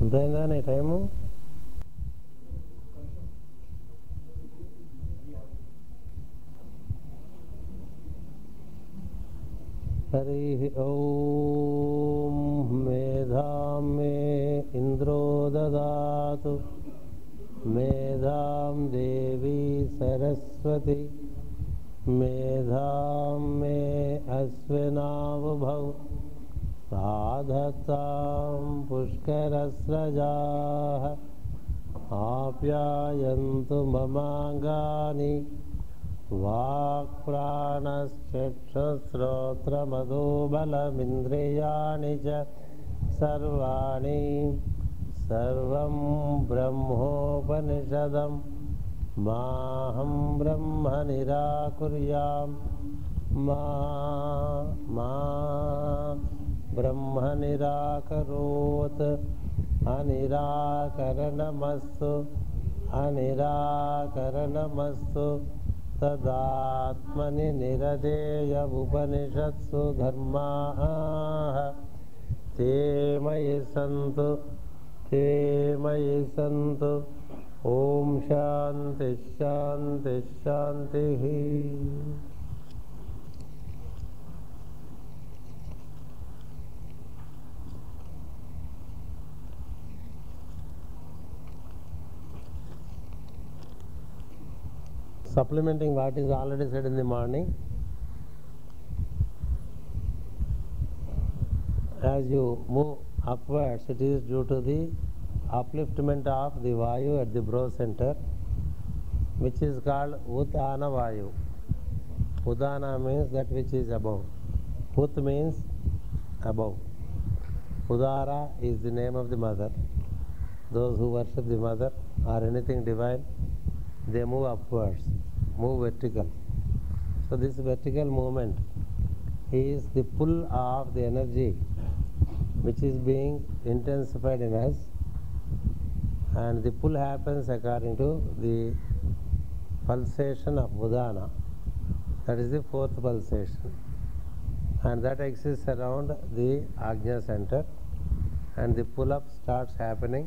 ఎంతైందా నీ టైము? హరి ఓం. మేధాం మే ఇంద్రో దదాతు, మేధాం దేవీ సరస్వతి, మేధాం మే అశ్వినావభౌ, సాధతాం పుష్కరస్రజాః, ఆప్యాయంతు మమాంగాని, వాక్ప్రాణశ్చక్షుశ్రోత్రమధోబలమింద్రియాణి చ సర్వాణి. సర్వం బ్రహ్మోపనిషదం మాహం బ్రహ్మ నిరాకుర్యాం, మా బ్రహ్మ నిరాకరోత్. అనిరాకరణమస్తు, అనిరాకరణమస్తు. తదాత్మని నిరదేయ ఉపనిషత్సు ధర్మాః తే మయి సంతు, తే మయి సంతు. ఓం శాంతి శాంతి శాంతి. Supplementing what is already said in the morning, as you move upwards, it is due to the upliftment of the Vayu at the brow center, which is called Udana Vayu. Udana means that which is above. Ut means above. Udara is the name of the mother. Those who worship the mother or anything divine, they move upwards, move vertical. So this vertical movement is the pull of the energy which is being intensified in us, and the pull happens according to the pulsation of Udana. That is the fourth pulsation, and that exists around the Ajna center, and the pull-up starts happening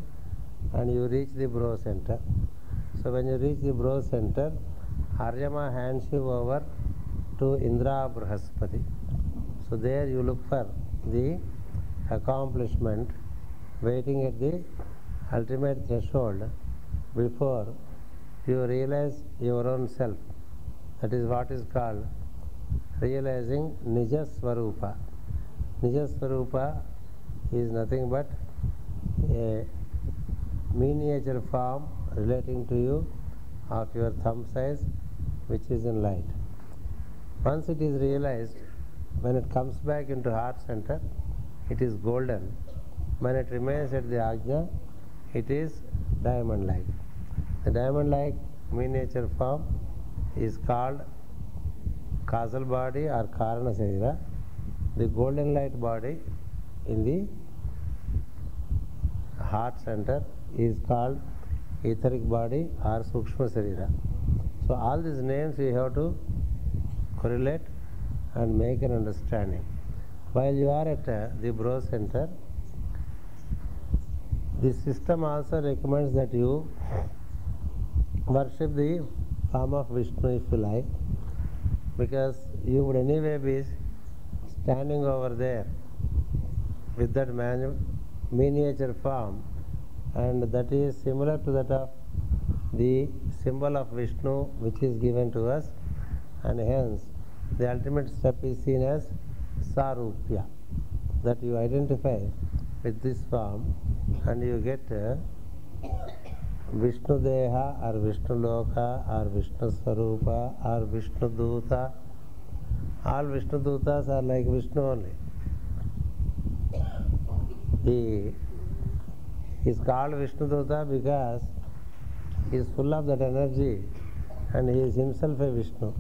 and you reach the brow center. So when you reach the brow center, Aryama hands you over to Indra Brahaspati. So there you look for the accomplishment, waiting at the ultimate threshold before you realize your own self. That is what is called realizing Nija Swarupa. Nija Swarupa is nothing but a miniature form relating to you of your thumb size, which is in light. Once it is realized, when it comes back into heart center, it is golden. When it remains at the Ajna, it is diamond-like. The diamond-like miniature form is called causal body or Karana Sarira. The golden light body in the heart center is called etheric body or Sukshma Sarira. So all these names we have to correlate and make an understanding. While you are at the brow center, the system also recommends that you worship the form of Vishnu if you like, because you would anyway be standing over there with that miniature form, and that is similar to that of the symbol of Vishnu which is given to us, and hence the ultimate step is seen as Sarupya, that you identify with this form and you get Vishnu Deha or Vishnu Loka or Vishnu Swarupa or Vishnu Duta. All Vishnu Dutas are like Vishnu only. He is called Vishnu Duta because he is full of that energy and he is himself a Vishnu.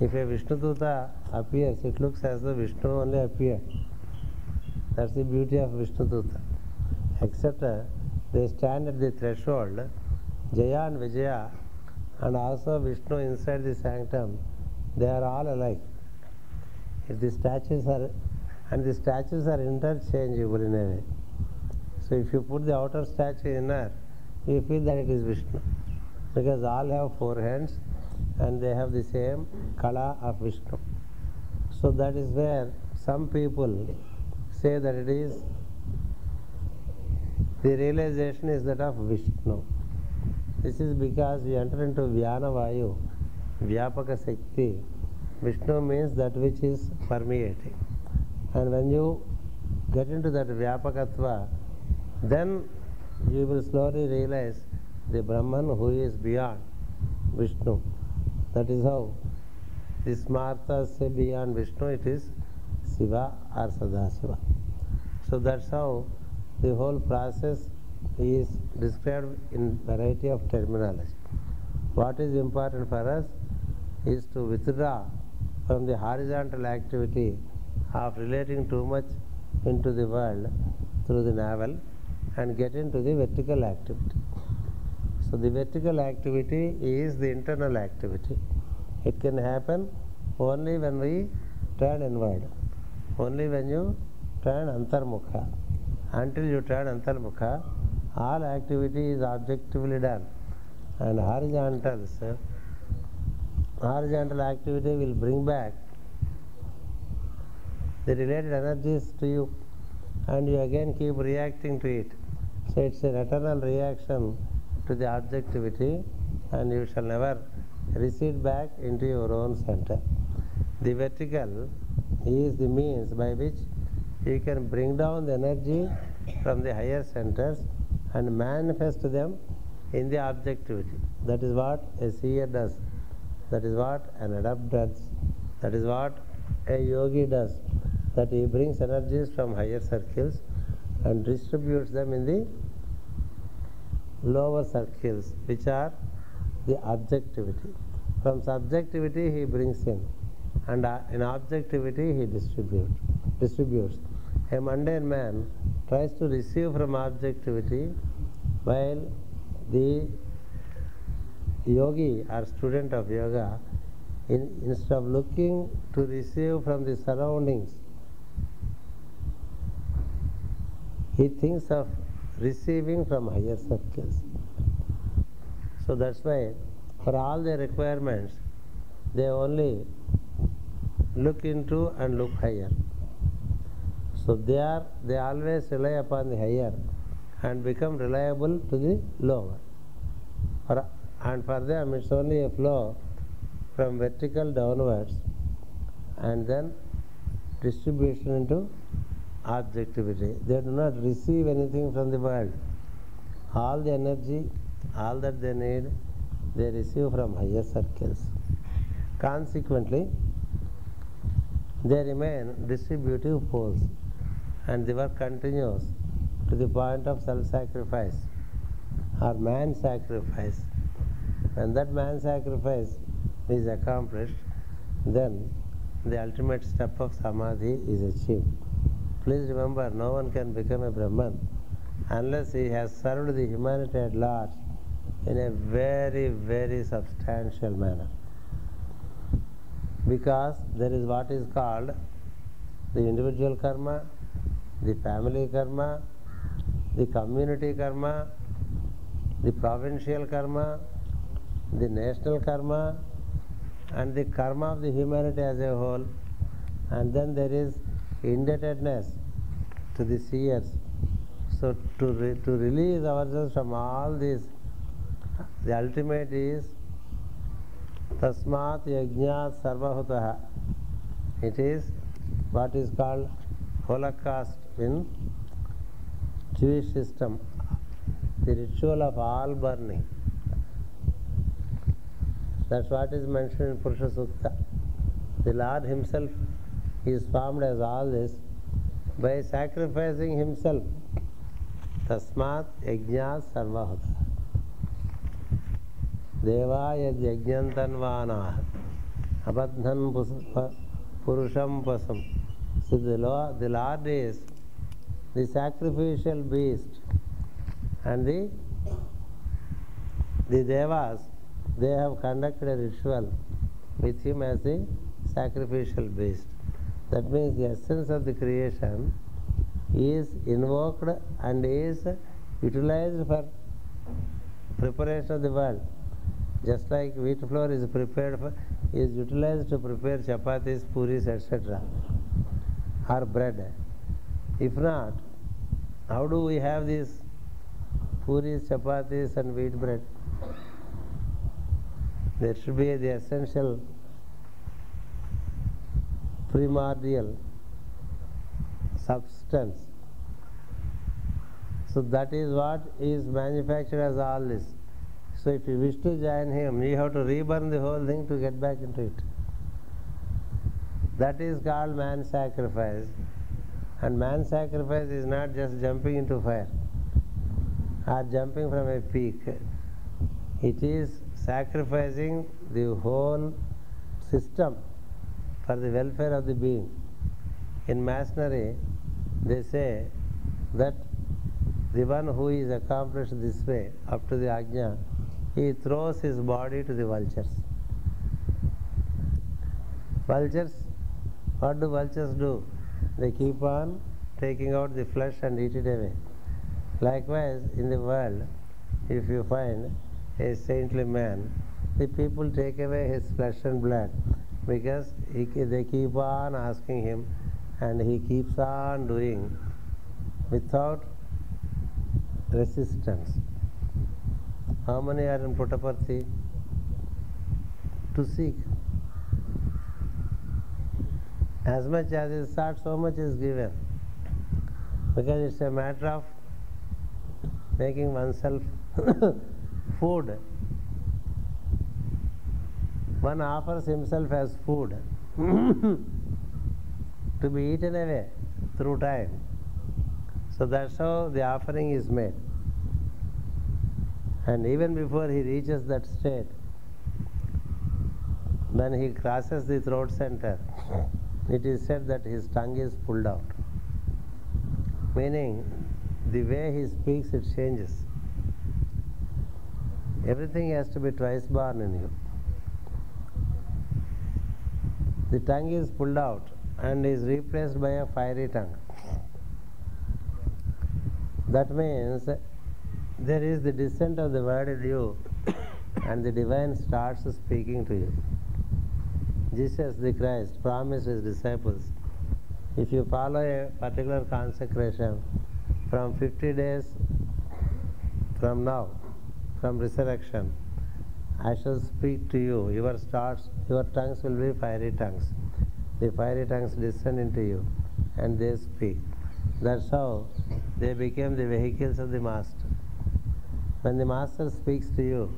If a Vishnu Duta appears, it looks as though Vishnu only appeared. That's the beauty of Vishnu Duta. Except they stand at the threshold, Jaya and Vijaya, and also Vishnu inside the sanctum, they are all alike. If the statues are interchangeable in a way. So if you put the outer statue inner, you feel that it is Vishnu, because all have four hands and they have the same kala of Vishnu. So that is where some people say that it is, the realization is that of Vishnu. This is because we enter into Vyana Vayu, Vyapaka Shakti. Vishnu means that which is permeating. And when you get into that Vyapakatva, then you will slowly realize the Brahman who is beyond Vishnu. That is how the Smartas say beyond Vishnu, it is Shiva or Sadasiva. So that's how the whole process is described in variety of terminology. What is important for us is to withdraw from the horizontal activity of relating too much into the world through the navel and get into the vertical activity. So the vertical activity is the internal activity. It can happen only when we turn inward, only when you turn antarmukha. Until you turn antarmukha, all activity is objectively done, and horizontal activity will bring back the related energies to you, and you again keep reacting to it. So it's an eternal reaction to the objectivity, and you shall never recede back into your own center. The vertical is the means by which you can bring down the energy from the higher centers and manifest them in the objectivity. That is what a seer does. That is what an adept does. That is what a yogi does. That he brings energies from higher circles and distributes them in the lower circles, which are the objectivity. From subjectivity he brings in, and in objectivity he distributes. A mundane man tries to receive from objectivity, while the yogi or student of yoga, instead of looking to receive from the surroundings, he thinks of receiving from higher circles. So that's why for all their requirements they only look into and look higher. So they always rely upon the higher and become reliable to the lower. And for them it's only a flow from vertical downwards and then distribution into objectivity. They do not receive anything from the world. All the energy, all that they need, they receive from higher circles. Consequently, they remain distributive poles, and the work continues to the point of self-sacrifice or man-sacrifice. When that man-sacrifice is accomplished, then the ultimate step of samadhi is achieved. Please remember, no one can become a Brahman unless he has served the humanity at large in a very, very substantial manner. Because there is what is called the individual karma, the family karma, the community karma, the provincial karma, the national karma, and the karma of the humanity as a whole. And then there is indebtedness to the seers. So to release ourselves from all these, the ultimate is Tasmat Yajnat Sarvahutaha. It is what is called Holocaust in Jewish system, the ritual of all burning. That's what is mentioned in Purusha Sukta. The Lord himself is formed as all this by sacrificing himself. Tasmat Yajnat Sarvahutaha. Deva yad yajnantanvanah abadhan purusham pasam. So the Lord is the sacrificial beast, and the Devas, they have conducted a ritual with him as the sacrificial beast. That means the essence of the creation is invoked and is utilized for preparation of the world. Just like wheat flour is prepared for, is utilized to prepare chapatis, puris, etc., or bread. If not, how do we have these puris, chapatis and wheat bread? There should be the essential, primordial substance. So that is what is manufactured as all this. So if you wish to join him, you have to reburn the whole thing to get back into it. That is called man sacrifice. And man sacrifice is not just jumping into fire or jumping from a peak. It is sacrificing the whole system for the welfare of the being. In masonry, they say that the one who is accomplished this way, up to the Ajna, he throws his body to the vultures. Vultures, what do vultures do? They keep on taking out the flesh and eat it away. Likewise, in the world, if you find a saintly man, the people take away his flesh and blood because they keep on asking him, and he keeps on doing without resistance. How many are in Puttaparthi? To seek. As much as is sought, so much is given. Because it's a matter of making oneself food. One offers himself as food to be eaten away through time. So that's how the offering is made. And even before he reaches that state, when he crosses the throat center, it is said that his tongue is pulled out. Meaning, the way he speaks, it changes. Everything has to be twice born in you. The tongue is pulled out and is replaced by a fiery tongue. That means there is the descent of the word in you and the divine starts speaking to you. Jesus the Christ promised his disciples, if you follow a particular consecration from 50 days from now, from resurrection, I shall speak to you. Your tongues will be fiery tongues. The fiery tongues descend into you and they speak. That's how they became the vehicles of the Master. When the Master speaks to you,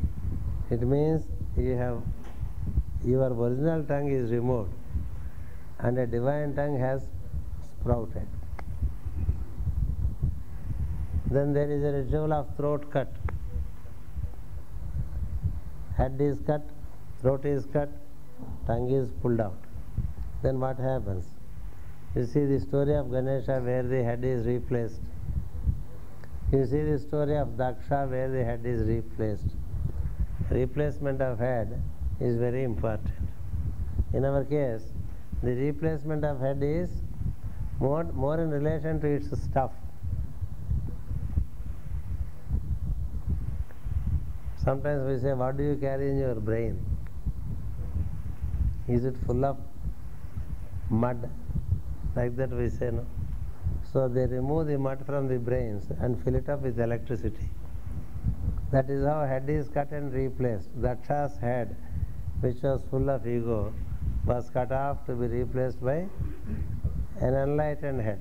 it means your original tongue is removed and a divine tongue has sprouted. Then there is a ritual of throat cut. Head is cut, throat is cut, tongue is pulled out. Then what happens? You see the story of Ganesha where the head is replaced. You see the story of Daksha where the head is replaced. Replacement of head is very important. In our case, the replacement of head is more in relation to its stuff. Sometimes we say, what do you carry in your brain? Is it full of mud? Like that we say, no? So they remove the mud from the brains and fill it up with electricity. That is how head is cut and replaced. Daksha's head, which was full of ego, was cut off to be replaced by an enlightened head.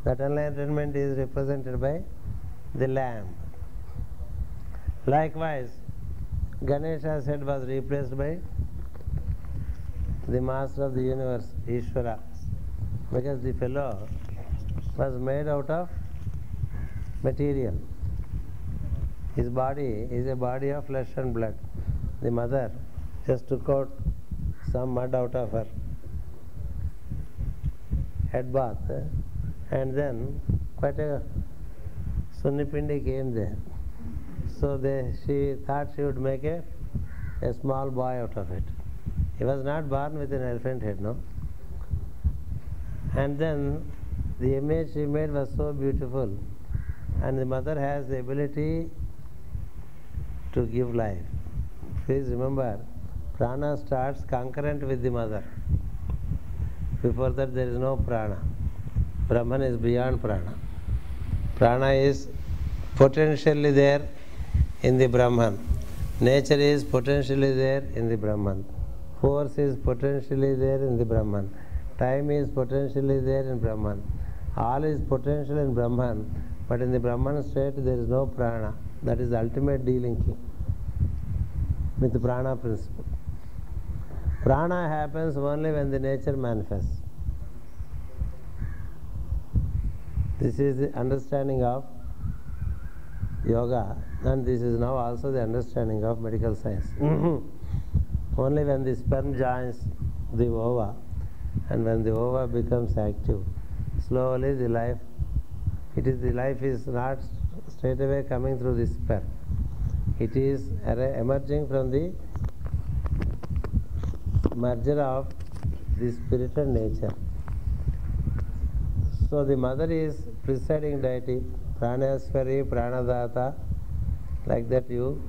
That enlightenment is represented by the lamb. Likewise, Ganesha's head was replaced by the Master of the universe, Ishvara, because the fellow was made out of material. His body is a body of flesh and blood. The mother just took out some mud out of her head bath, and then quite a sunnipindi came there. So she thought she would make a small boy out of it. He was not born with an elephant head, no? And then the image she made was so beautiful, and the mother has the ability to give life. Please remember, prana starts concurrent with the mother. Before that there is no prana. Brahman is beyond prana. Prana is potentially there in the Brahman. Nature is potentially there in the Brahman. Force is potentially there in the Brahman. Time is potentially there in Brahman. All is potential in Brahman, but in the Brahman state there is no prana. That is the ultimate delinking with the prana principle. Prana happens only when the nature manifests. This is the understanding of yoga, and this is now also the understanding of medical science. Only when the sperm joins the ova, and when the ova becomes active, slowly the life is not straight away coming through the sperm. It is emerging from the merger of the spirit and nature. So the mother is presiding deity, Pranaswari, Pranadata, like that you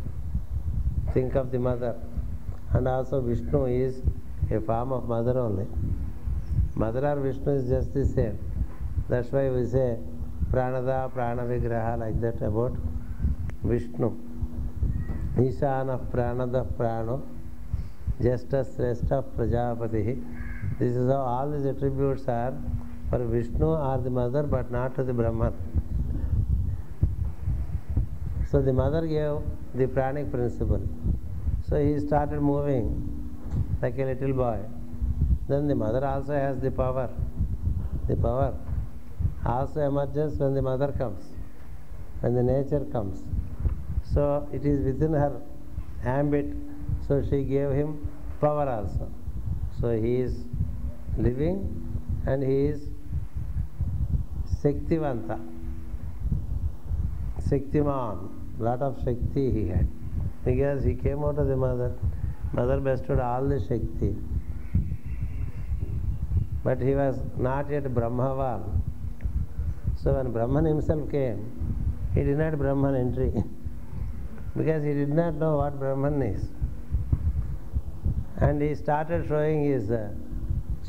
think of the mother. And also Vishnu is a form of mother only. Mother or Vishnu is just the same. That's why we say Pranada, Pranavigraha, like that about Vishnu. Ishana Pranada Prano, Justus Srestha Prajapati. This is how all these attributes are for Vishnu or the mother, but not to the Brahman. So the mother gave the pranic principle. So he started moving like a little boy. Then the mother also has the power. The power also emerges when the mother comes, when the nature comes. So it is within her ambit. So she gave him power also. So he is living and he is Shaktivanta. Shaktiman. Lot of Shakti he had. Because he came out of the mother. Mother bestowed all the Shakti. But he was not yet Brahmavan. So when Brahman himself came, he denied Brahman entry. Because he did not know what Brahman is. And he started showing his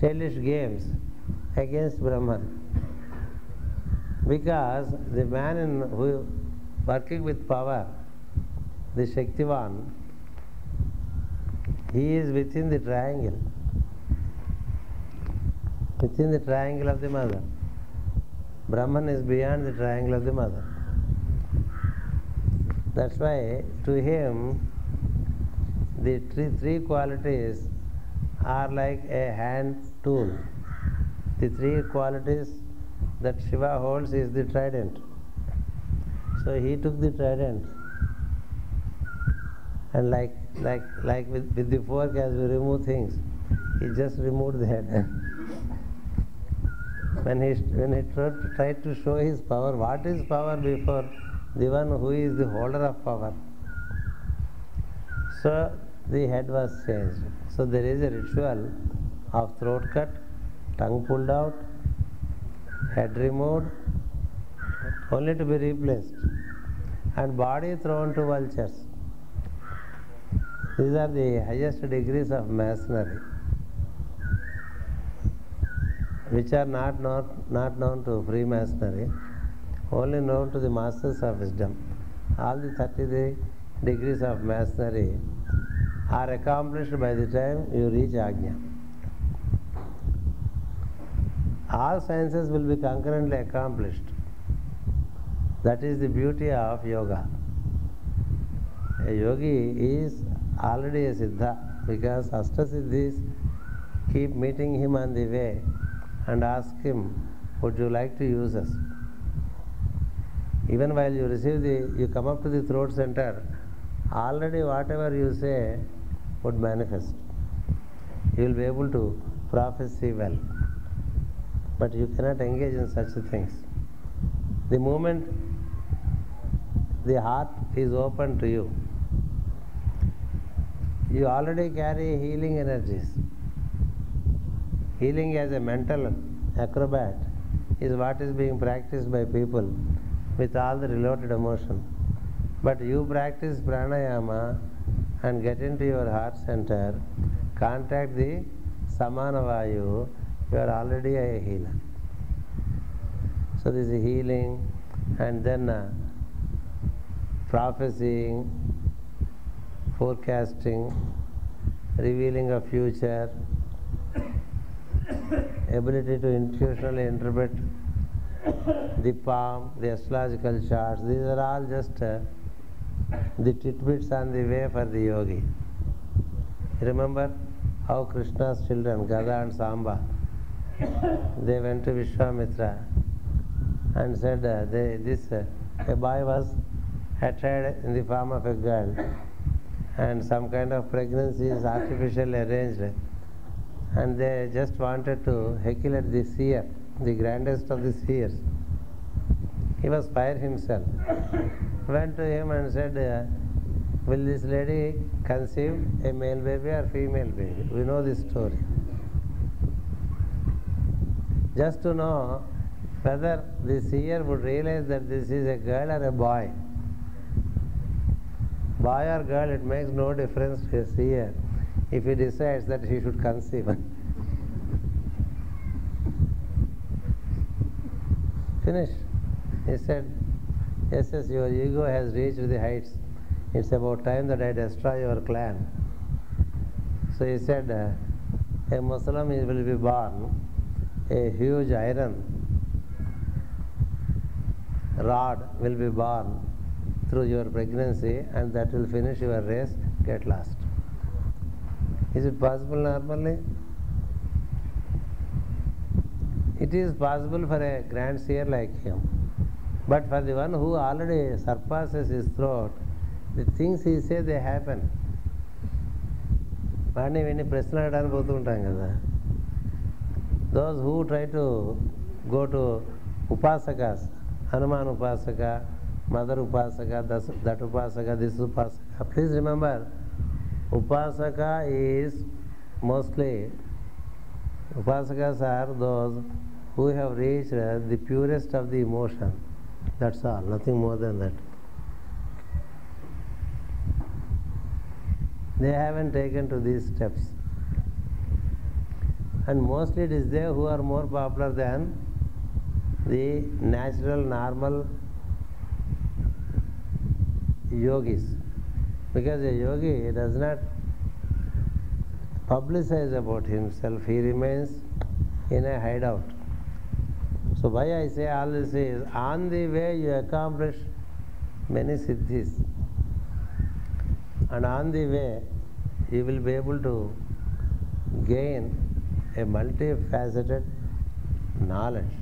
childish games against Brahman. Because the man who working with power, the Shaktivan, he is within the triangle. Within the triangle of the mother. Brahman is beyond the triangle of the mother. That's why to him the three qualities are like a hand tool. The three qualities that Shiva holds is the trident. So he took the trident and like with the fork as we remove things, he just removed the head. When he tried to show his power, what is power before the one who is the holder of power? So the head was changed. So there is a ritual of throat cut, tongue pulled out, head removed, only to be replaced, and body thrown to vultures. These are the highest degrees of masonry, which are not known to Freemasonry, only known to the masters of wisdom. All the 33 degrees of masonry are accomplished by the time you reach Ajna. All sciences will be concurrently accomplished. That is the beauty of yoga. A yogi is already a siddha, because Ashtasiddhis keep meeting him on the way and ask him, would you like to use us? Even while you come up to the throat center, already whatever you say would manifest. You will be able to prophesy well. But you cannot engage in such things. The moment the heart is open to you, you already carry healing energies. Healing as a mental acrobat is what is being practiced by people with all the related emotion. But you practice pranayama and get into your heart center, contact the samana vayu, you are already a healer. So this is healing, and then prophesying, forecasting, revealing a future, ability to intuitionally interpret the palm, the astrological charts. These are all just the tidbits on the way for the yogi. Remember how Krishna's children, Gada and Samba, they went to Vishwamitra and said a boy was attired in the form of a girl, and some kind of pregnancy is artificially arranged, and they just wanted to heckle at the seer, the grandest of the seers. He was fire himself. Went to him and said, will this lady conceive a male baby or female baby? We know this story. Just to know whether the seer would realize that this is a girl or a boy. Boy or girl, it makes no difference to a seer if he decides that he should conceive. Finish. He said, yes, your ego has reached the heights. It's about time that I destroy your clan. So he said, a Muslim will be born, a huge iron rod will be born through your pregnancy, and that will finish your race, get lost. Is it possible normally? It is possible for a grand seer like him. But for the one who already surpasses his throat, the things he says, they happen. వాడిని వీడిని ప్రశ్నలు అడగడానికి పోతూ ఉంటాం కదా. Those who try to go to upasakas, Hanuman upasaka, Mother upasaka, that upasaka, this upasaka. Please remember, upasaka is mostly, upasakas are those who have reached the purest of the emotion. That's all, nothing more than that. They haven't taken to these steps. And mostly it is they who are more popular than the natural, normal yogis. Because a yogi does not publicize about himself, he remains in a hideout. So why I say all this is, on the way you accomplish many siddhis, and on the way you will be able to gain a multifaceted knowledge,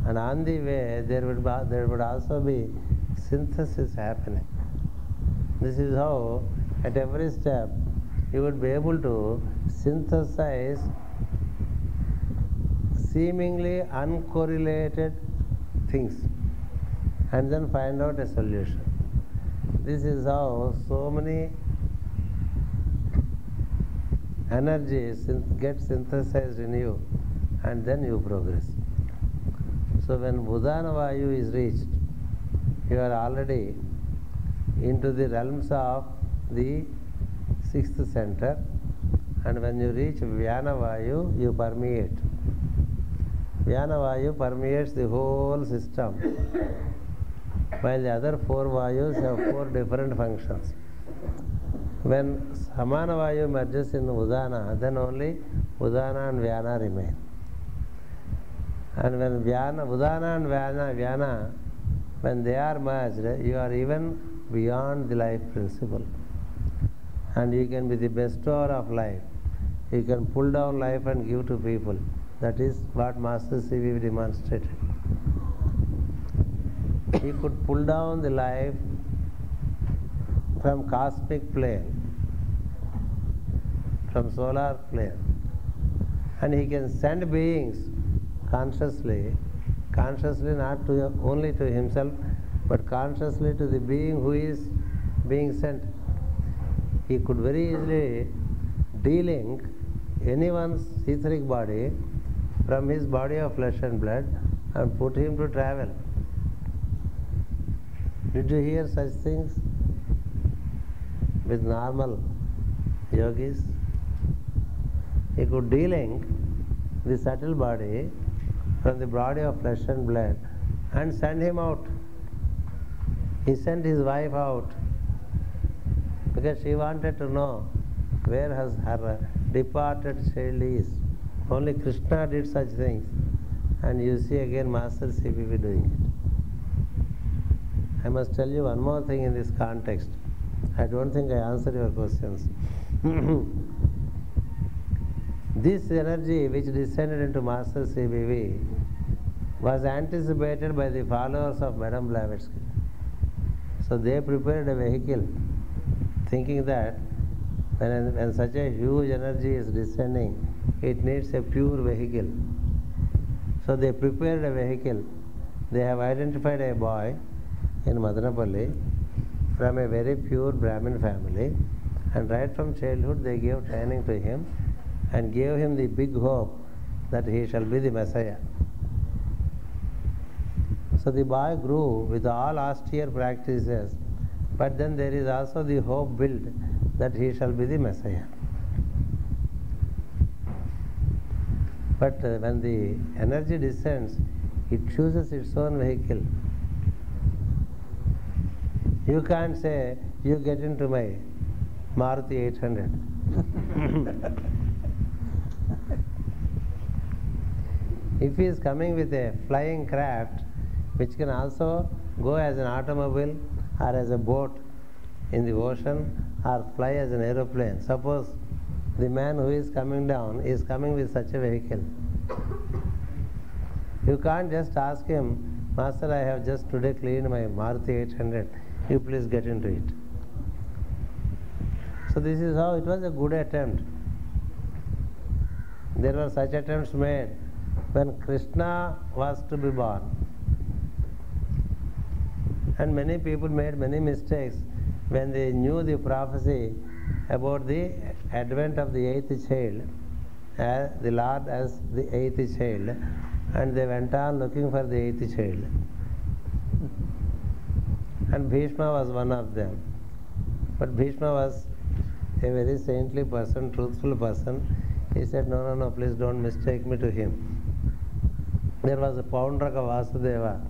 and on the way there would also be synthesis happening. This is how at every step you would be able to synthesize seemingly uncorrelated things and then find out a solution. This is how so many energies get synthesized in you, and then you progress. So when Udana Vayu is reached, you are already into the realms of the sixth center, and when you reach Vyana Vayu, you permeate. Vyana Vayu permeates the whole system, while the other four Vayus have four different functions. When Samana Vayu merges in Udana, then only Udana and Vyana remain. And when Udana and Vyana, when they are merged, you are even beyond the life principle. And you can be the bestower of life. You can pull down life and give to people. That is what Master C.V. demonstrated. He could pull down the life from cosmic plane, from solar plane, and he can send beings consciously not to only to himself, but consciously to the being who is being sent. He could very easily de-link anyone's etheric body from his body of flesh and blood and put him to travel. Did you hear such things with normal yogis? He could delink the subtle body from the body of flesh and blood and send him out. He sent his wife out because she wanted to know where her departed child is. Only Krishna did such things. And you see again Master CPP doing it. I must tell you one more thing in this context. I don't think I answered your questions. This energy which descended into Master CBV was anticipated by the followers of Madame Blavatsky. So they prepared a vehicle thinking that when such a huge energy is descending, it needs a pure vehicle. So they prepared a vehicle. They have identified a boy in Madanapalli from a very pure Brahmin family, and right from childhood they gave training to him and gave him the big hope that he shall be the Messiah. So the boy grew with all austere practices, but then there is also the hope built that he shall be the Messiah. But when the energy descends, it chooses its own vehicle. You can't say, you get into my Maruti 800. If he is coming with a flying craft, which can also go as an automobile or as a boat in the ocean or fly as an aeroplane. Suppose the man who is coming down is coming with such a vehicle. You can't just ask him, Master, I have just today cleaned my Maruti 800, you please get into it. So this is how it was a good attempt. There were such attempts made when Krishna was to be born. And many people made many mistakes when they knew the prophecy about the advent of the eighth child, the Lord as the eighth child, and they went on looking for the eighth child. And Bhishma was one of them. But Bhishma was a very saintly person, truthful person. He said, no, please don't mistake me to him. There was a Paundraka Vasudeva.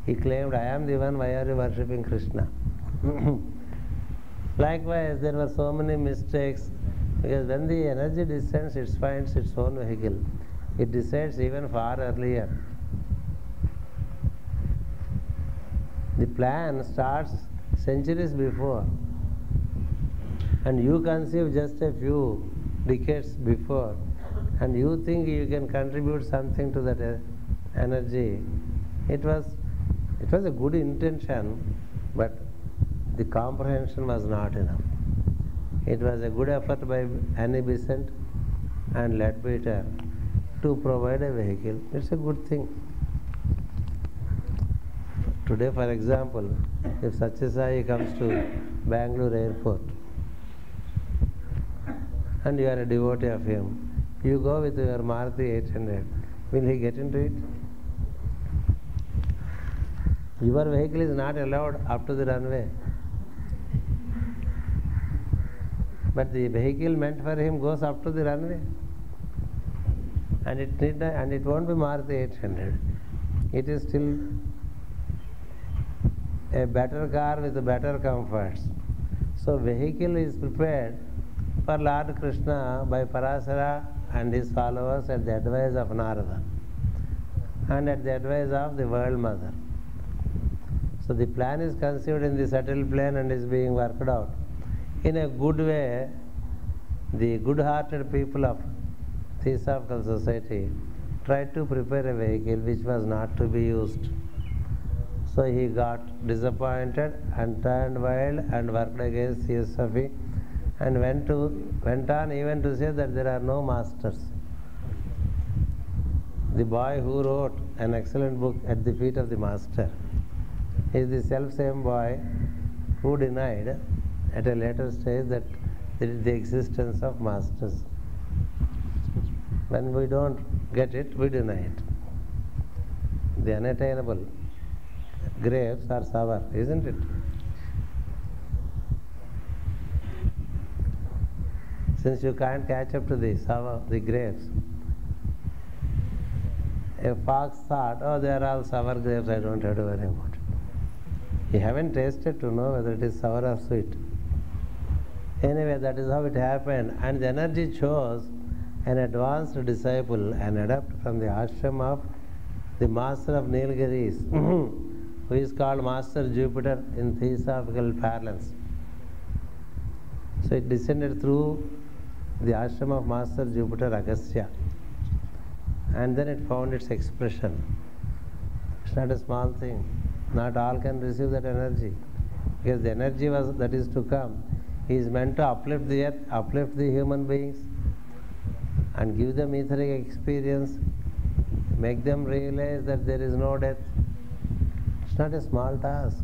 He claimed, I am the one, why are you worshipping Krishna? Likewise, there were so many mistakes, because when the energy descends, it finds its own vehicle. It descends even far earlier. The plan starts centuries before, and you conceive just a few decades before, and you think you can contribute something to that energy. It was a good intention, but the comprehension was not enough. It was a good effort by Annie Besant and Leadbeater to provide a vehicle. It's a good thing. Today, for example, if Satya Sai comes to Bangalore airport and you are a devotee of him, you go with your Maruti 800, will he get into it? Your vehicle is not allowed up to the runway. But the vehicle meant for him goes up to the runway. And it won't be Maruti 800. It is still a better car with better comforts. So vehicle is prepared for Lord Krishna by Parasara and his followers at the advice of Narada and at the advice of the World Mother. So the plan is conceived in the subtle plane and is being worked out. In a good way, the good-hearted people of Theosophical Society tried to prepare a vehicle which was not to be used. So he got disappointed and turned wild and worked against Theosophy and went on even to say that there are no masters. The boy who wrote an excellent book At the Feet of the Master is the self-same boy who denied at a later stage that there is the existence of masters. When we don't get it, we deny it. the unattainable grapes are sour, isn't it? Since you can't catch up to the grapes, a fox thought, oh, they are all sour grapes, I don't have to worry about it. You haven't tasted to know whether it is sour or sweet. Anyway, that is how it happened. And the energy chose an advanced disciple and adapted from the ashram of the master of Nilgiris, who is called Master Jupiter in theosophical parlance. So it descended through the ashram of Master Jupiter Agastya. And then it found its expression. It's not a small thing. Not all can receive that energy. Because the energy that is to come is meant to uplift the earth, uplift the human beings, and give them etheric experience, make them realize that there is no death. It's not a small task.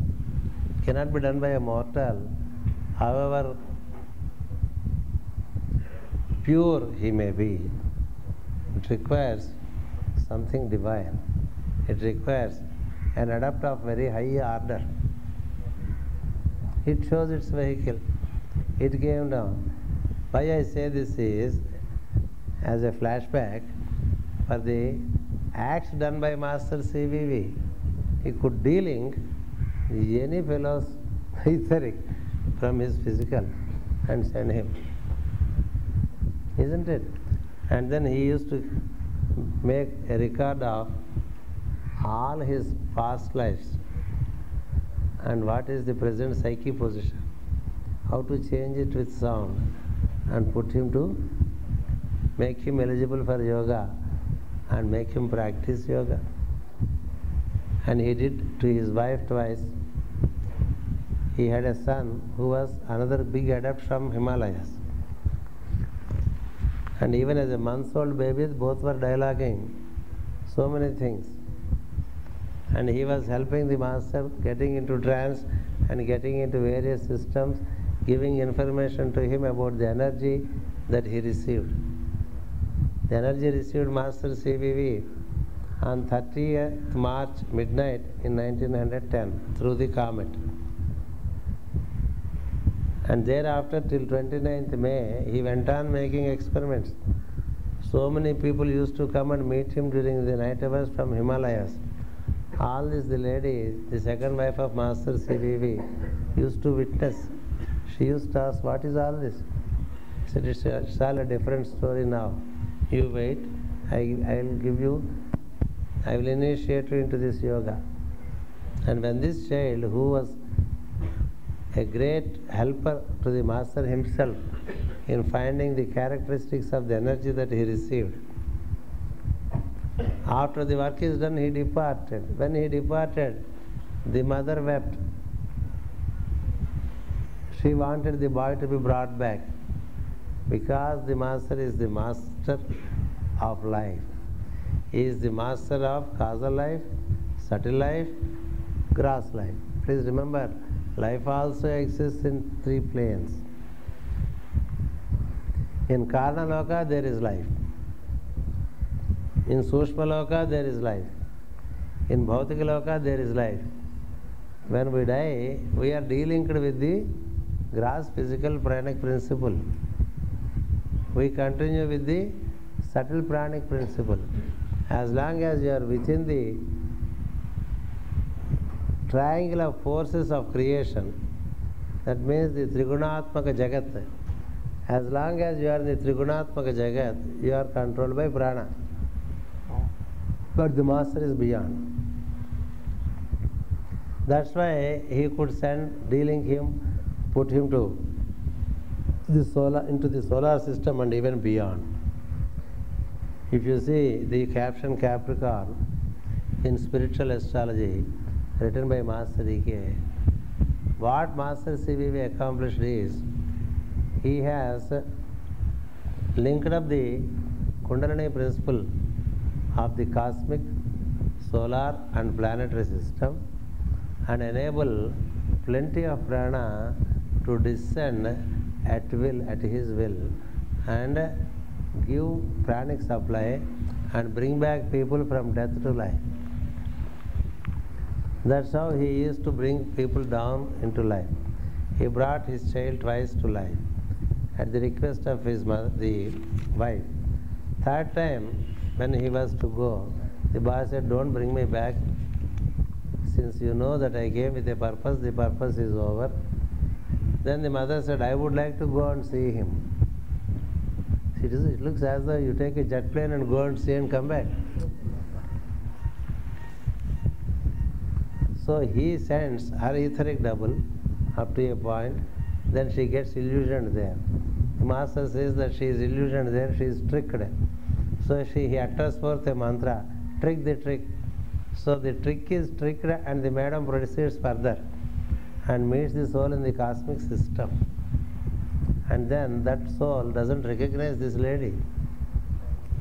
It cannot be done by a mortal, however pure he may be. It requires something divine. It requires an adept of very high order. It shows its vehicle. It came down. Why I say this is as a flashback for the acts done by Master CVV. He could de-link any fellow's etheric from his physical and send him. Isn't it? And then he used to make a record of all his past lives and what is the present psyche position, how to change it with sound and put him to make him eligible for yoga and make him practice yoga. And he did to his wife twice. He had a son who was another big adept from Himalayas. And even as a month-old baby, both were dialoguing so many things. And he was helping the master, getting into trance and getting into various systems, giving information to him about the energy that he received. The energy received Master CVV on 30th March midnight in 1910 through the comet. And thereafter till 29th May, he went on making experiments. So many people used to come and meet him during the night hours from Himalayas. All this the lady, the second wife of Master CVV, used to witness. She used to ask, what is all this? He said, it's all a different story now. You wait, I will initiate you into this yoga. And when this child, who was a great helper to the master himself in finding the characteristics of the energy that he received, after the work is done, he departed. When he departed, the mother wept. She wanted the boy to be brought back because the master is the master of life. He is the master of causal life, subtle life, gross life. Please remember, life also exists in three planes. In Karna Loka, there is life. In Sushma Loka, there is life. In Bhautika Loka, there is life. When we die, we are de-linked with the gross physical pranic principle. We continue with the subtle pranic principle. As long as you are within the triangle of forces of creation, that means the Trigunatmaka Jagat. As long as you are in the Trigunatmaka Jagat, you are controlled by prana. But the master is beyond. That's why he could send, de-link him, put him to into the solar system and even beyond. If you see the caption Capricorn in spiritual astrology written by Master E.K., what Master CVV accomplished is he has linked up the Kundalini principle of the cosmic, solar and planetary system and enable plenty of prana to descend at will, at his will, and give pranic supply and bring back people from death to life. That's how he used to bring people down into life. He brought his child twice to life at the request of his mother, the wife. Third time, when he was to go, the boy said, "Don't bring me back. Since you know that I came with a purpose, the purpose is over." Then the mother said, "I would like to go and see him." It looks as though you take a jet plane and go and see and come back. So he sends her etheric double up to a point, then she gets illusioned there. The master says that she is illusioned there, she is tricked. So he utters forth a mantra, trick the trick. So the trick is tricked and the madam proceeds further and meets the soul in the cosmic system. And then that soul doesn't recognize this lady.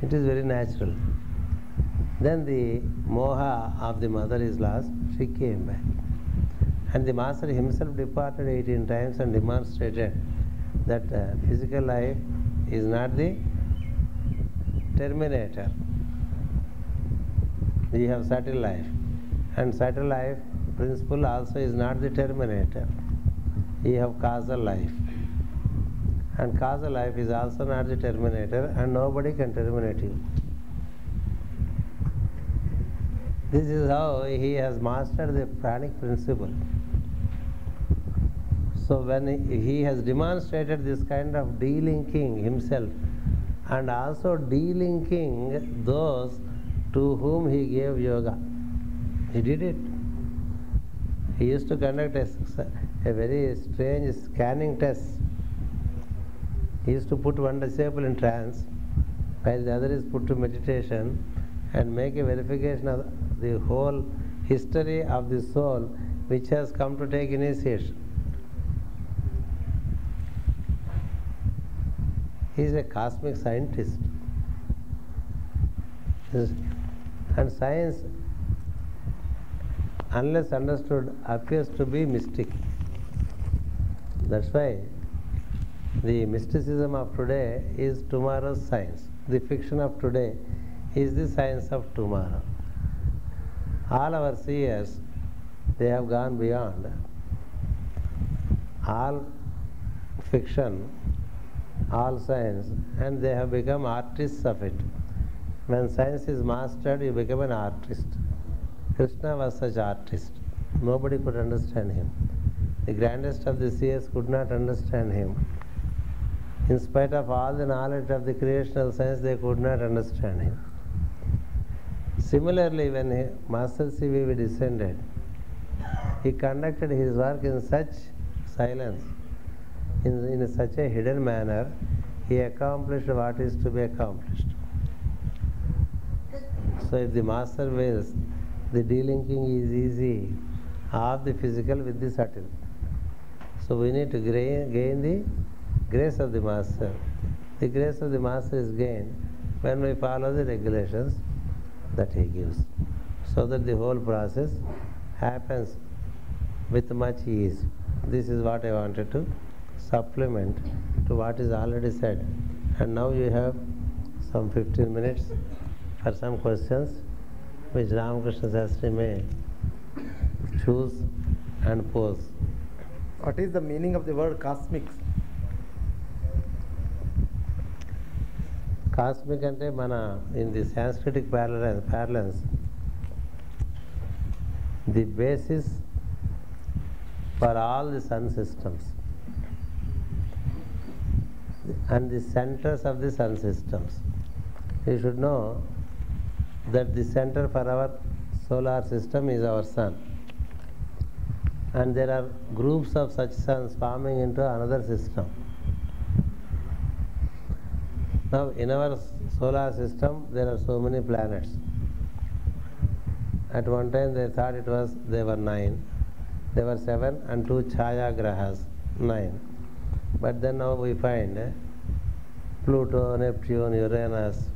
It is very natural. Then the moha of the mother is lost, she came back. And the master himself departed 18 times and demonstrated that physical life is not the terminator. We have subtle life. And subtle life principle also is not the terminator. We have causal life. And causal life is also not the terminator, and nobody can terminate you. This is how he has mastered the pranic principle. So when he has demonstrated this kind of delinking himself and also delinking those to whom he gave yoga, he did it. He used to conduct a very strange scanning test. He used to put one disciple in trance while the other is put to meditation and make a verification of the whole history of the soul which has come to take initiation. He is a cosmic scientist. And science, unless understood, appears to be mystic. That's why the mysticism of today is tomorrow's science. The fiction of today is the science of tomorrow. All our seers, they have gone beyond all fiction, all science, and they have become artists of it. When science is mastered, you become an artist. Krishna was such an artist. Nobody could understand him. The grandest of the seers could not understand him. In spite of all the knowledge of the creational science, they could not understand him. Similarly, when Master C.V.V. descended, he conducted his work in such silence, in such a hidden manner, he accomplished what is to be accomplished. So if the Master wills, the delinking is easy of the physical with the subtle. So we need to gain the grace of the Master. The grace of the Master is gained when we follow the regulations that he gives, so that the whole process happens with much ease. This is what I wanted to supplement to what is already said. And now you have some 15 minutes for some questions which Ramakrishna Sastri may choose and pose. What is the meaning of the word cosmic? Cosmic ante mana in the Sanskritic parlance, the basis for all the sun systems and the centers of the sun systems. You should know that the center for our solar system is our sun, and there are groups of such suns forming into another system. Now in our solar system there are so many planets. At one time they thought there were 9. There were 7 and 2 Chaya Grahas, 9. But then now we find Pluto, Neptune, Uranus.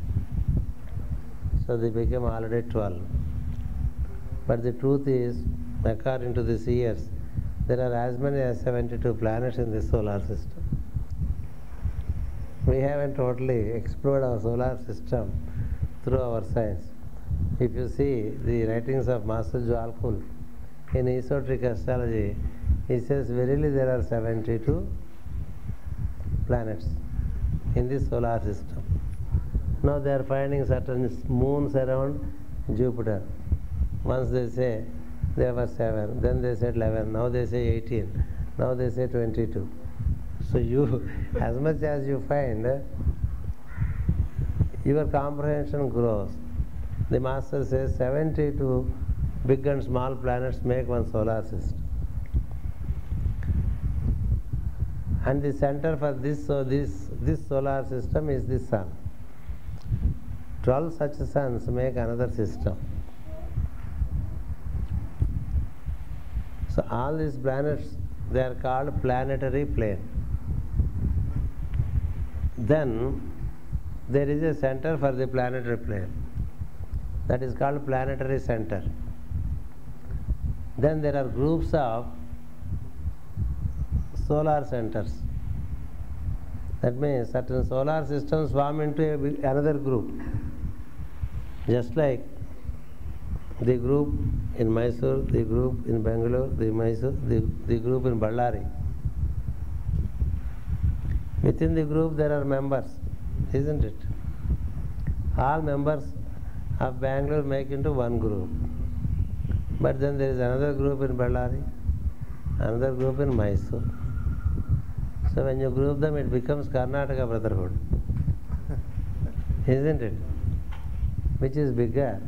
So they became already 12. But the truth is, according to the seers, there are as many as 72 planets in the solar system. We haven't totally explored our solar system through our science. If you see the writings of Master Jwalkul, in esoteric astrology, he says verily there are 72 planets in the solar system. Now they are finding certain moons around Jupiter. Once they say there were 7, then they said 11, now they say 18, now they say 22. So you, as much as you find, your comprehension grows. The master says 72 big and small planets make one solar system. And the center for this solar system is the sun. 12 such suns make another system. So all these planets, they are called planetary plane. Then there is a center for the planetary plane. That is called planetary center. Then there are groups of solar centers. That means certain solar systems form into another group. Just like the group in Mysore, the group in Bangalore, the group in Ballari. Within the group there are members, isn't it? All members of Bangalore make into one group. But then there is another group in Ballari, another group in Mysore. So when you group them, it becomes Karnataka Brotherhood. Isn't it? Which is bigger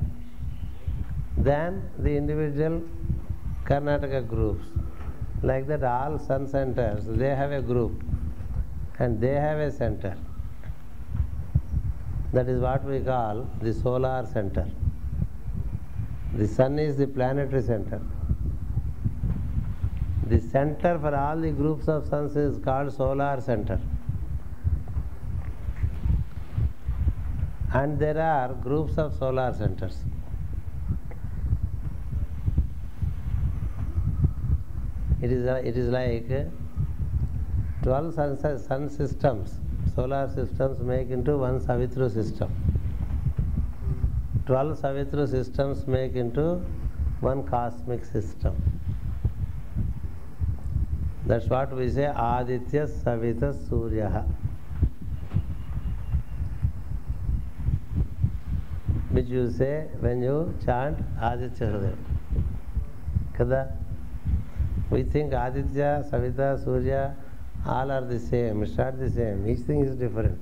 than the individual Karnataka groups. Like that, all sun centers, they have a group and they have a center. That is what we call the solar center. The sun is the planetary center. The center for all the groups of suns is called solar center. And there are groups of solar centers. It is like 12 sun systems, solar systems make into one Savitru system. 12 Savitru systems make into one cosmic system. That's what we say, Aditya Savita Surya. Which you say when you chant Aditya Hridaya. Kada? We think Aditya, Savita, Surya, all are the same. It's not the same. Each thing is different.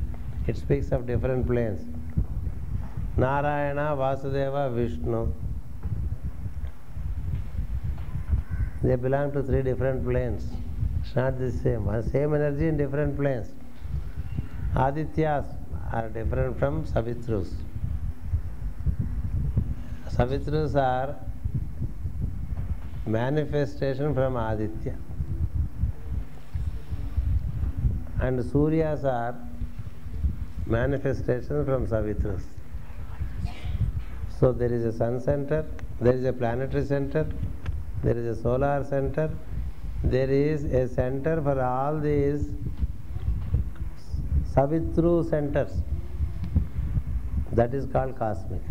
It speaks of different planes. Narayana, Vasudeva, Vishnu. They belong to 3 different planes. It's not the same. Same energy in different planes. Adityas are different from Savitrus. Savitrus are manifestation from Aditya. And Suryas are manifestation from Savitrus. So there is a sun center, there is a planetary center, there is a solar center, there is a center for all these Savitru centers. That is called cosmic.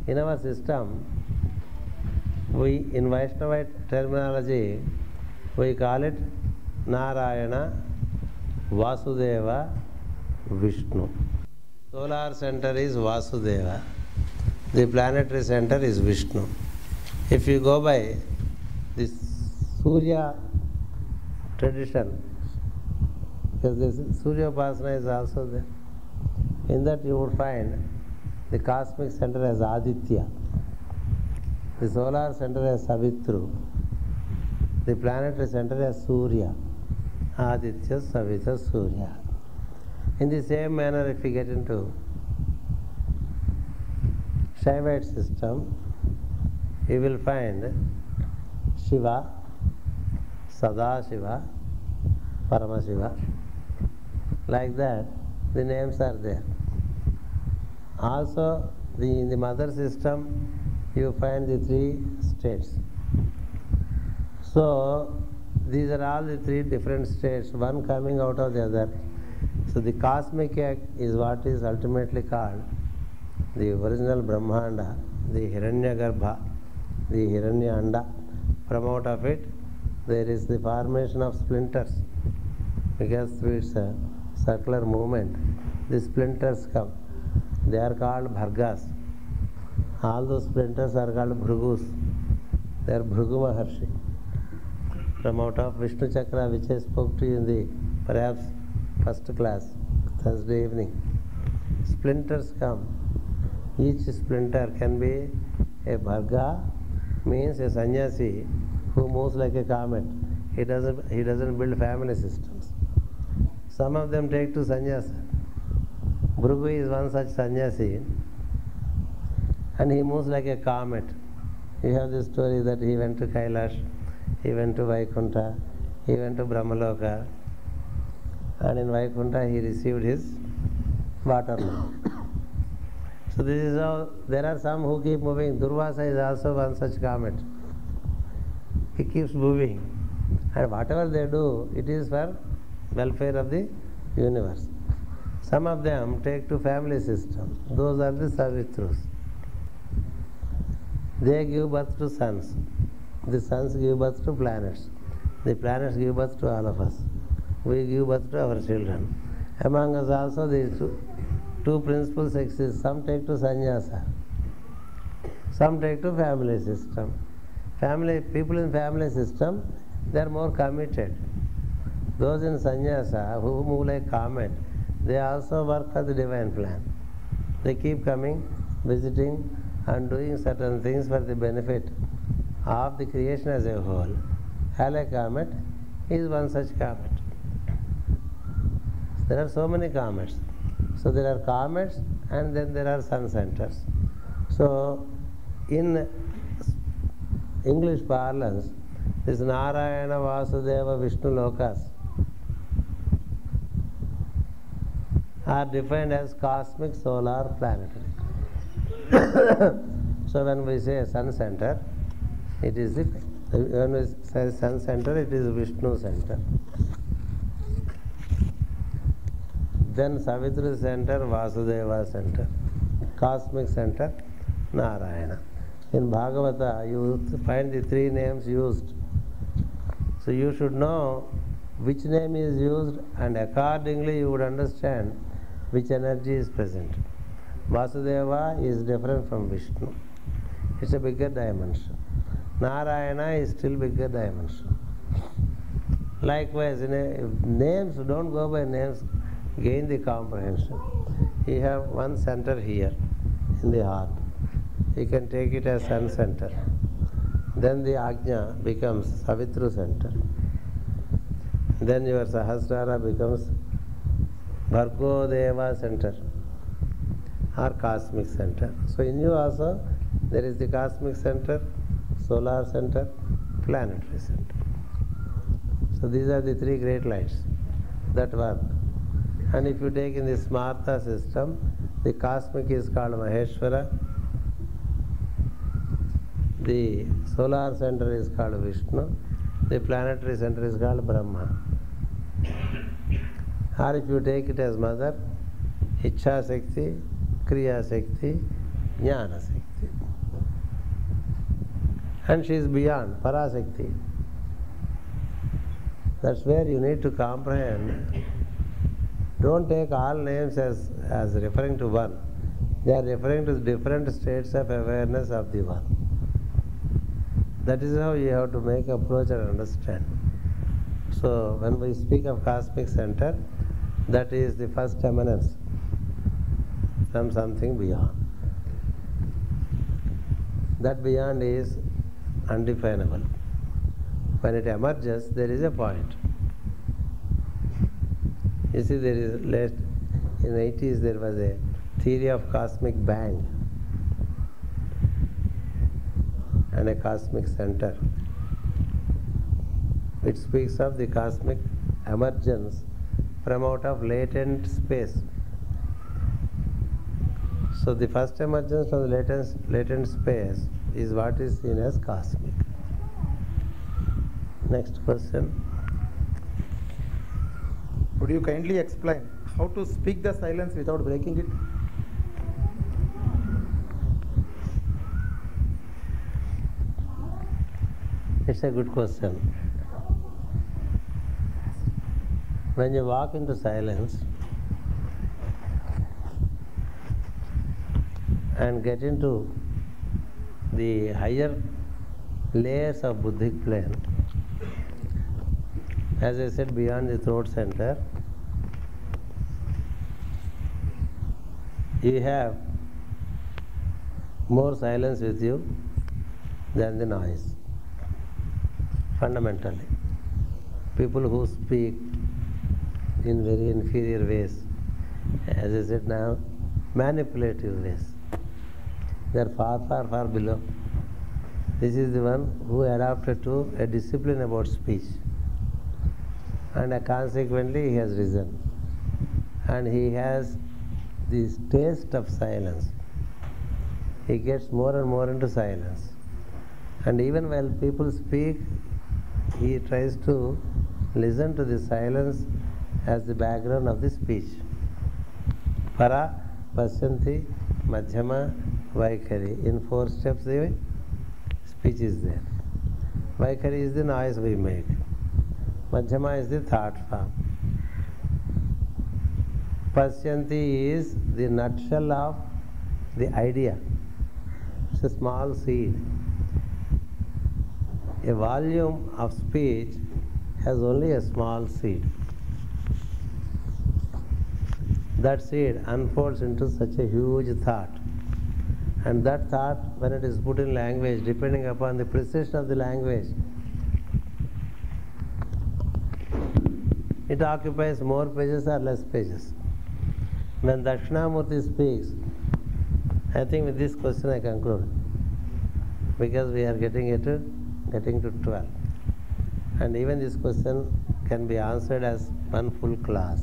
In our system, we, in Vaishnavite terminology, we call it Narayana, Vasudeva, Vishnu. Solar center is Vasudeva. The planetary center is Vishnu. If you go by this Surya tradition, because this Surya Upasana is also there, in that you would find the cosmic center as Aditya, the solar center as Savitru, the planetary center as Surya, Aditya, Savita, Surya. In the same manner, if you get into Shaivite system, you will find Shiva, Sadashiva, Paramashiva. Like that, the names are there. Also, in the mother system, you find the 3 states. So, these are all the 3 different states, one coming out of the other. So, the cosmic egg is what is ultimately called the original Brahmanda, the Hiranyagarbha, the Hiranya Anda. From out of it, there is the formation of splinters, because through its circular movement, the splinters come. They are called Bhargas. All those splinters are called Bhrugus. They are Bhrugu Maharshi. From out of Vishnu Chakra, which I spoke to you in the perhaps first class, Thursday evening, splinters come. Each splinter can be a Bharga, means a sannyasi who moves like a comet. He doesn't build family systems. Some of them take to sannyasa. Bhrugu is one such sannyasi, and he moves like a comet. You have this story that he went to Kailash, he went to Vaikuntha, he went to Brahmaloka, and in Vaikuntha he received his watermelon. So this is how, there are some who keep moving. Durvasa is also one such comet. He keeps moving, and whatever they do, it is for welfare of the universe. Some of them take to family system. Those are the Savitrus. They give birth to sons. The sons give birth to planets. The planets give birth to all of us. We give birth to our children. Among us also these two principal sexes. Some take to sannyasa. Some take to family system. People in family system, they are more committed. Those in sannyasa who move like comet, they also work for the divine plan. They keep coming, visiting, and doing certain things for the benefit of the creation as a whole. Hale comet is one such comet. There are so many comets. So there are comets, and then there are sun centers. So in English parlance, this Narayana, Vasudeva, Vishnu lokas are defined as cosmic, solar, planetary. So when we say sun center, it is when we say sun center, it is Vishnu center. Then Savitri center, Vasudeva center. Cosmic center, Narayana. In Bhagavata, you find the three names used. So you should know which name is used, and accordingly you would understand which energy is present. Vasudeva is different from Vishnu. It's a bigger dimension. Narayana is still bigger dimension. Likewise, names, don't go by names, gain the comprehension. You have one center here in the heart. You can take it as sun center. Then the Ajna becomes Savitru center. Then your Sahasrara becomes Bhargo Deva center or cosmic center. So in you also there is the cosmic center, solar center, planetary center. So these are the three great lights that work. And if you take in the Smartha system, the cosmic is called Maheshwara, the solar center is called Vishnu, the planetary center is called Brahma. Or if you take it as mother, Ichha Shakti, Kriya Shakti, Jnana Shakti. And she is beyond, Parashakti. That's where you need to comprehend. Don't take all names as referring to one. They are referring to different states of awareness of the one. That is how you have to make approach and understand. So when we speak of cosmic center, that is the first eminence from something beyond. That beyond is undefinable. When it emerges, there is a point. You see, there is in the 80s there was a theory of cosmic bang and a cosmic center. It speaks of the cosmic emergence from out of latent space. So the first emergence from the latent space is what is seen as cosmic. Next question. Would you kindly explain how to speak the silence without breaking it? It's a good question. When you walk into silence and get into the higher layers of Buddhic plane, as I said, beyond the throat center, you have more silence with you than the noise. Fundamentally, people who speak in very inferior ways, as I said now, manipulative ways, they are far, far, far below. This is the one who adapted to a discipline about speech, and consequently he has risen, and he has this taste of silence. He gets more and more into silence, and even while people speak, he tries to listen to the silence as the background of the speech. Para, Pasyanti, Madhyama, Vaikhari. In 4 steps the speech is there. Vaikhari is the noise we make. Madhyama is the thought form. Pasyanti is the nutshell of the idea. It's a small seed. A volume of speech has only a small seed. That seed unfolds into such a huge thought. And that thought, when it is put in language, depending upon the precision of the language, it occupies more pages or less pages. When Dakshinamurti speaks, I think with this question I conclude, because we are getting to 12. And even this question can be answered as one full class.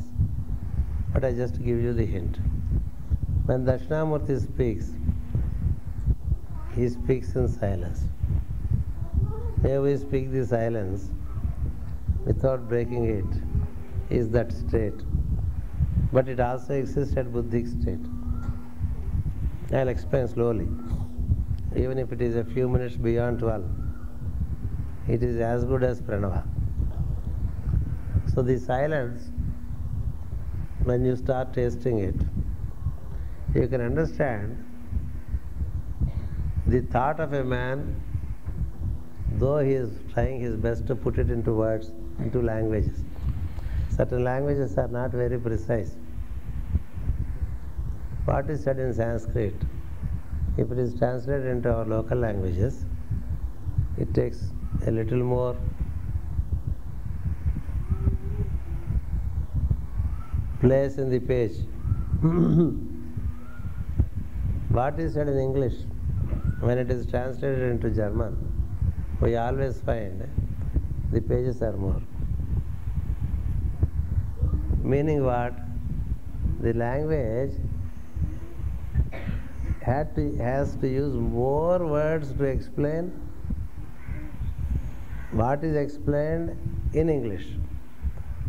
But I just give you the hint. When Dakshinamurti speaks, he speaks in silence. May we speak the silence without breaking it, is that state. But it also exists at Buddhic state. I'll explain slowly. Even if it is a few minutes beyond 12, it is as good as Pranava. So the silence, when you start tasting it, you can understand the thought of a man, though he is trying his best to put it into words, into languages. Certain languages are not very precise. What is said in Sanskrit, if it is translated into our local languages, it takes a little more place in the page. What is said in English, when it is translated into German, we always find the pages are more. Meaning what? The language has to use more words to explain what is explained in English.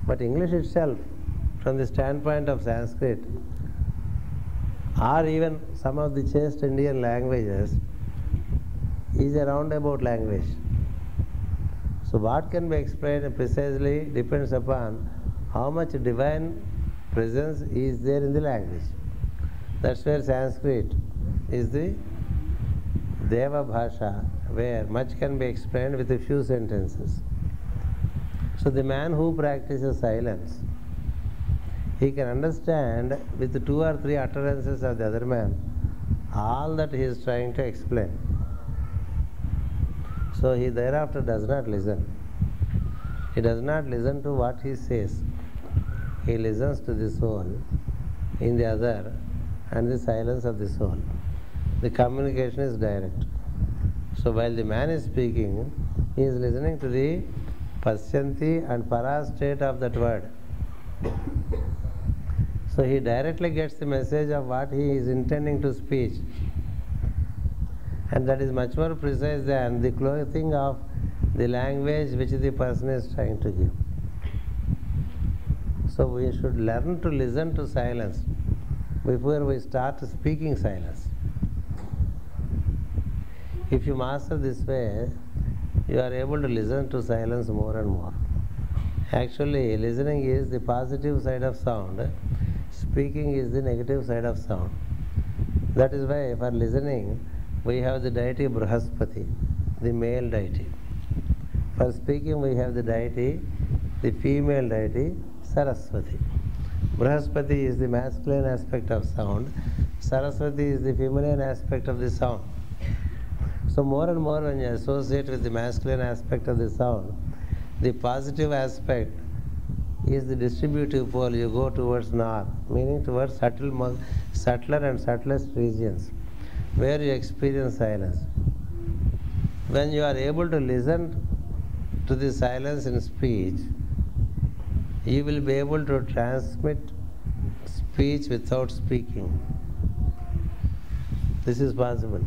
But English itself, from the standpoint of Sanskrit, or even some of the chaste Indian languages, is a roundabout language. So what can be explained precisely depends upon how much divine presence is there in the language. That's where Sanskrit is the Deva Bhasha, where much can be explained with a few sentences. So the man who practices silence, he can understand with 2 or 3 utterances of the other man all that he is trying to explain. So he thereafter does not listen. He does not listen to what he says. He listens to the soul in the other and the silence of the soul. The communication is direct. So while the man is speaking, he is listening to the Pasyanti and Para state of that word. So he directly gets the message of what he is intending to speak. And that is much more precise than the clothing of the language which the person is trying to give. So we should learn to listen to silence before we start speaking silence. If you master this way, you are able to listen to silence more and more. Actually, listening is the positive side of sound, speaking is the negative side of sound. That is why for listening, we have the deity Brihaspati, the male deity. For speaking, we have the deity, the female deity, Saraswati. Brihaspati is the masculine aspect of sound, Saraswati is the feminine aspect of the sound. So more and more when you associate with the masculine aspect of the sound, the positive aspect is the distributive pole. You go towards north, meaning towards subtler and subtlest regions, where you experience silence. When you are able to listen to the silence in speech, you will be able to transmit speech without speaking. This is possible.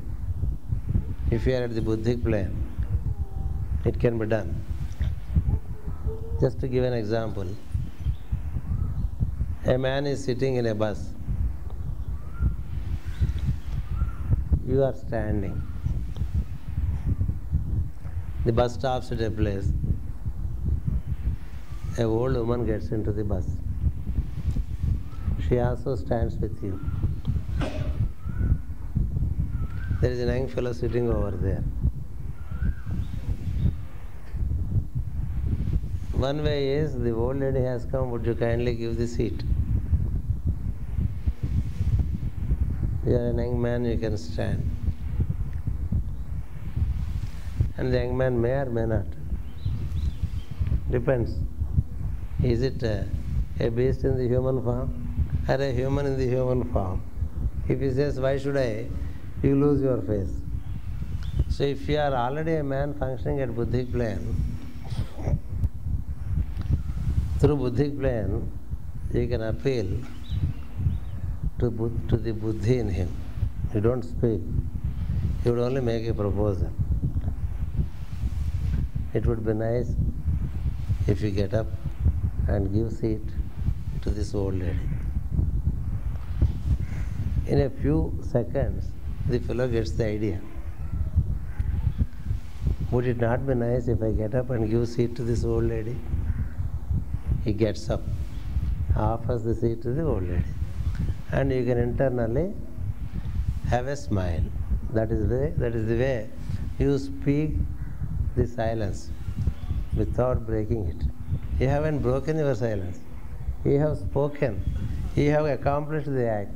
If you are at the Buddhic plane, it can be done. Just to give an example, a man is sitting in a bus. You are standing. The bus stops at a place. A old woman gets into the bus. She also stands with you. There is a young fellow sitting over there. One way is the old lady has come, would you kindly give the seat? You are a young man, you can stand. And the young man may or may not. Depends. Is it a beast in the human form or a human in the human form? If he says, why should I? You lose your face. So if you are already a man functioning at Buddhic plane, through Buddhic plane, you can appeal to the Buddhi in him. You don't speak. You would only make a proposal. It would be nice if you get up and give seat to this old lady. In a few seconds, the fellow gets the idea. Would it not be nice if I get up and give seat to this old lady? He gets up, offers the seat to the old lady. And you can internally have a smile. That is the way you speak the silence without breaking it. You haven't broken your silence. You have spoken. You have accomplished the act.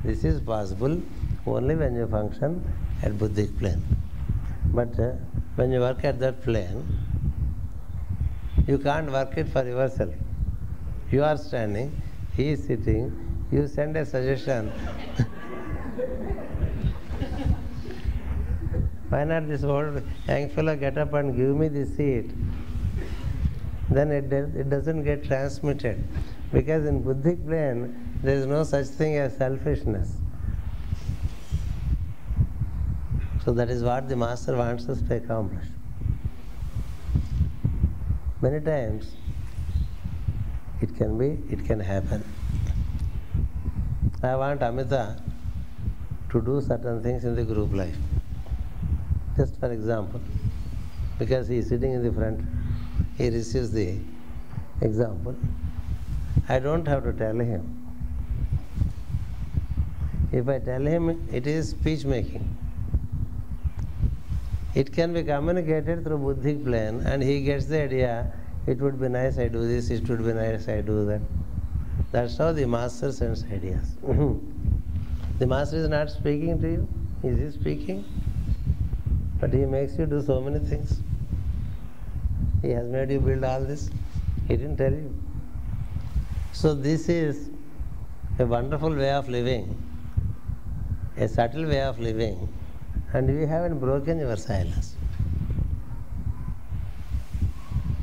This is possible only when you function at Buddhic plane. But when you work at that plane, you can't work it for yourself. You are standing, he is sitting, you send a suggestion. Why not this old young fellow get up and give me the seat? Then it doesn't get transmitted. Because in Buddhic plane, there is no such thing as selfishness. So that is what the Master wants us to accomplish. Many times, it can happen. I want Amita to do certain things in the group life. Just for example, because he is sitting in the front, he receives the example. I don't have to tell him. If I tell him, it is speech making. It can be communicated through Buddhic plane, and he gets the idea, it would be nice I do this, it would be nice I do that. That's how the Master sends ideas. The Master is not speaking to you. Is he speaking? But he makes you do so many things. He has made you build all this. He didn't tell you. So this is a wonderful way of living, a subtle way of living, and you haven't broken your silence.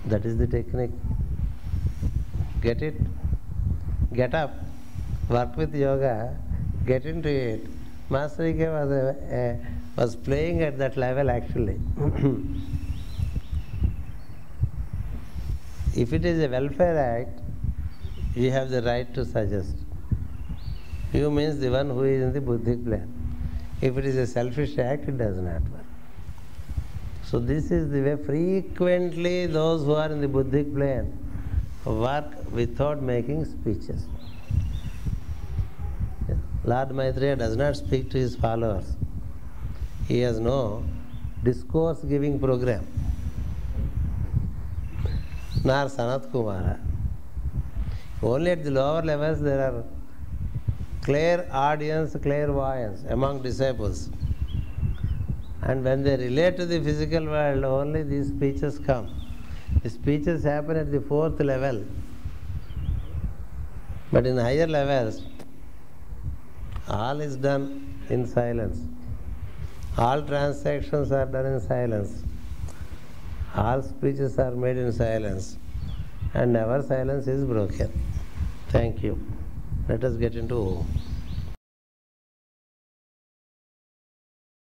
That is the technique. Get it? Get up. Work with yoga. Get into it. Master Ike was playing at that level actually. If it is a welfare act, you have the right to suggest. You means the one who is in the Buddhic plane. If it is a selfish act, it does not work. So this is the way frequently those who are in the Buddhic plane work without making speeches. Lord Maitreya does not speak to his followers. He has no discourse giving program. Nor Sanat Kumara. Only at the lower levels there are clear audience, clairvoyance among disciples. And when they relate to the physical world, only these speeches come. The speeches happen at the fourth level. But in higher levels, all is done in silence. All transactions are done in silence. All speeches are made in silence. And never silence is broken. Thank you. Let us get into